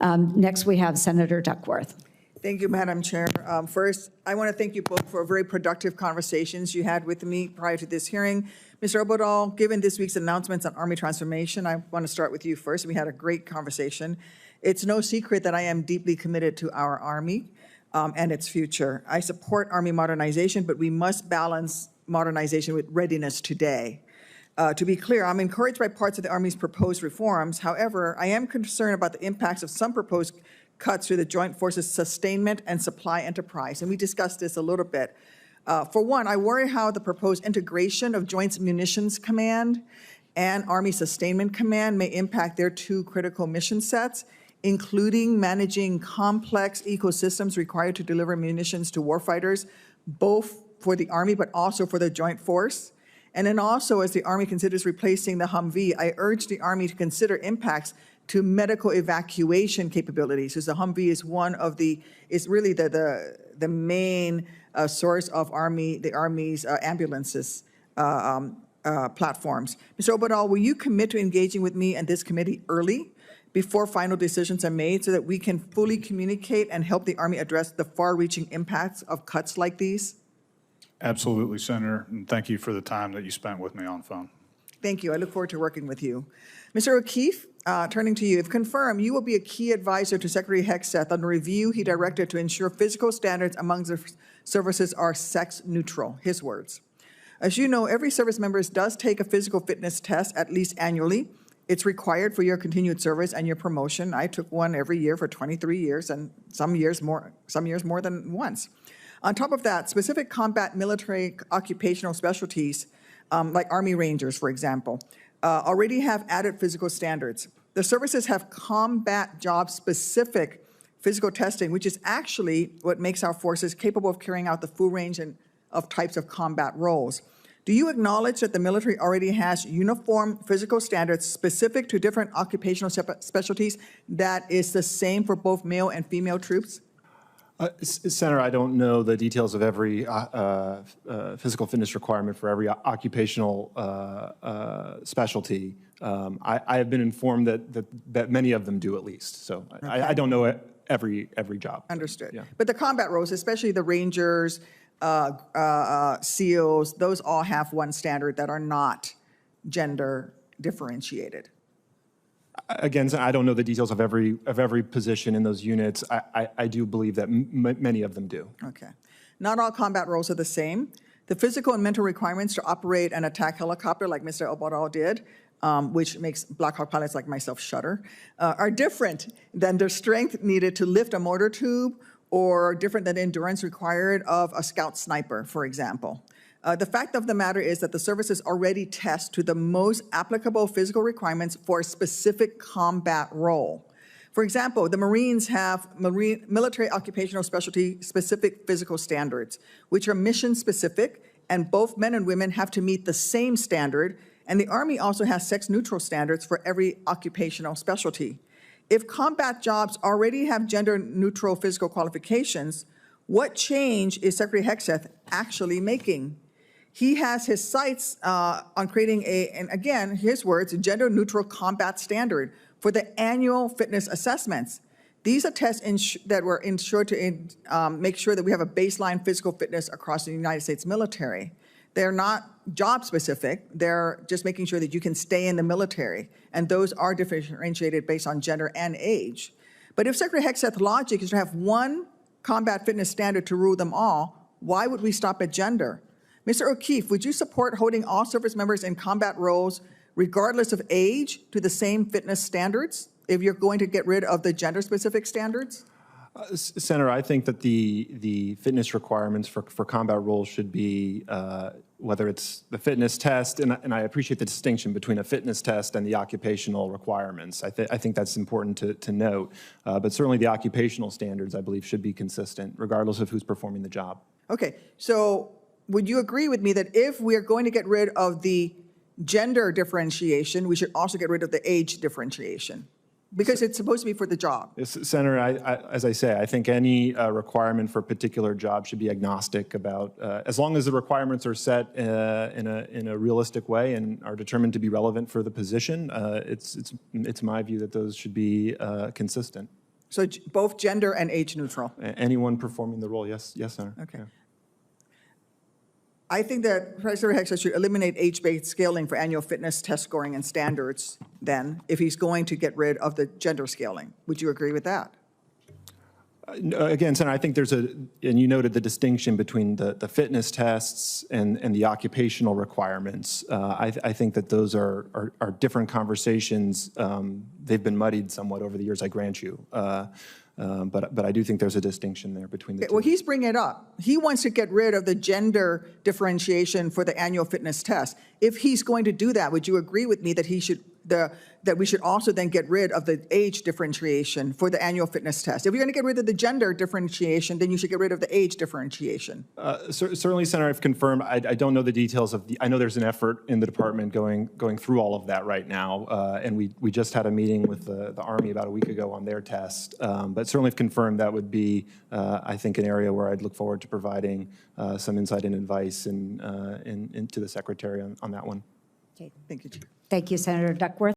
Next, we have Senator Duckworth. Thank you, Madam Chair. First, I want to thank you both for very productive conversations you had with me prior to this hearing. Mr. Obodal, given this week's announcements on Army transformation, I want to start with you first. We had a great conversation. It's no secret that I am deeply committed to our Army and its future. I support Army modernization, but we must balance modernization with readiness today. To be clear, I'm encouraged by parts of the Army's proposed reforms. However, I am concerned about the impacts of some proposed cuts to the Joint Forces Sustainment and Supply Enterprise, and we discussed this a little bit. For one, I worry how the proposed integration of Joint Munitions Command and Army Sustainment Command may impact their two critical mission sets, including managing complex ecosystems required to deliver munitions to warfighters, both for the Army but also for the Joint Force. And then also, as the Army considers replacing the Humvee, I urge the Army to consider impacts to medical evacuation capabilities, because the Humvee is is really the main source of the Army's ambulances platforms. Mr. Obodal, will you commit to engaging with me and this committee early, before final decisions are made, so that we can fully communicate and help the Army address the far-reaching impacts of cuts like these? Absolutely, Senator, and thank you for the time that you spent with me on the phone. Thank you. I look forward to working with you. Mr. O'Keefe, turning to you, if confirmed, you will be a key advisor to Secretary Hegseth on the review he directed to ensure physical standards among the services are sex neutral, his words. As you know, every service member does take a physical fitness test at least annually. It's required for your continued service and your promotion. I took one every year for 23 years, and some years more than once. On top of that, specific combat military occupational specialties, like Army Rangers, for example, already have added physical standards. The services have combat job-specific physical testing, which is actually what makes our forces capable of carrying out the full range of types of combat roles. Do you acknowledge that the military already has uniform physical standards specific to different occupational specialties that is the same for both male and female troops? Senator, I don't know the details of every physical fitness requirement for every occupational specialty. I have been informed that many of them do at least. So okay. I don't know every job. Understood. Yeah. But the combat roles, especially the Rangers, SEALs, those all have one standard that are not gender differentiated. Again, I don't know the details of every position in those units. I do believe that many of them do. Okay. Not all combat roles are the same. The physical and mental requirements to operate an attack helicopter, like Mr. Obodal did, which makes Black Hawk pilots like myself shudder, are different than the strength needed to lift a mortar tube, or different than the endurance required of a scout sniper, for example. The fact of the matter is that the services already test to the most applicable physical requirements for a specific combat role. For example, the Marines have military occupational specialty specific physical standards, which are mission specific, and both men and women have to meet the same standard, and the Army also has sex neutral standards for every occupational specialty. If combat jobs already have gender neutral physical qualifications, what change is Secretary Hegseth actually making? He has his sights on creating and again, his words, a gender-neutral combat standard for the annual fitness assessments. These are tests that were ensured to make sure that we have a baseline physical fitness across the United States military. They're not job-specific. They're just making sure that you can stay in the military, and those are differentiated based on gender and age. But if Secretary Hegseth's logic is to have one combat fitness standard to rule them all, why would we stop at gender? Mr. O'Keefe, would you support holding all service members in combat roles, regardless of age, to the same fitness standards if you're going to get rid of the gender-specific standards? Senator, I think that the fitness requirements for combat roles should be, whether it's the fitness test, and I appreciate the distinction between a fitness test and the occupational requirements. I think that's important to note. But certainly the occupational standards, I believe, should be consistent, regardless of who's performing the job. Okay, so would you agree with me that if we are going to get rid of the gender differentiation, we should also get rid of the age differentiation? Because it's supposed to be for the job. Senator, as I say, I think any requirement for a particular job should be agnostic about, as long as the requirements are set in a realistic way and are determined to be relevant for the position, it's my view that those should be consistent. So both gender and age neutral. Anyone performing the role, yes, Senator. Okay. Yeah. I think that President Hegseth should eliminate age-based scaling for annual fitness test scoring and standards then, if he's going to get rid of the gender scaling. Would you agree with that? Again, Senator, I think there's and you noted the distinction between the fitness tests and the occupational requirements. I think that those are different conversations. They've been muddied somewhat over the years, I grant you. But I do think there's a distinction there between the two. Well, he's bringing it up. He wants to get rid of the gender differentiation for the annual fitness test. If he's going to do that, would you agree with me that that we should also then get rid of the age differentiation for the annual fitness test? If you're going to get rid of the gender differentiation, then you should get rid of the age differentiation. Certainly, Senator, I've confirmed. I don't know the details of I know there's an effort in the department going through all of that right now, and we just had a meeting with the Army about a week ago on their test. But certainly, if confirmed, that would be, I think, an area where I'd look forward to providing some insight and advice to the Secretary on that one. Okay. Thank you, Chief. Thank you, Senator Duckworth.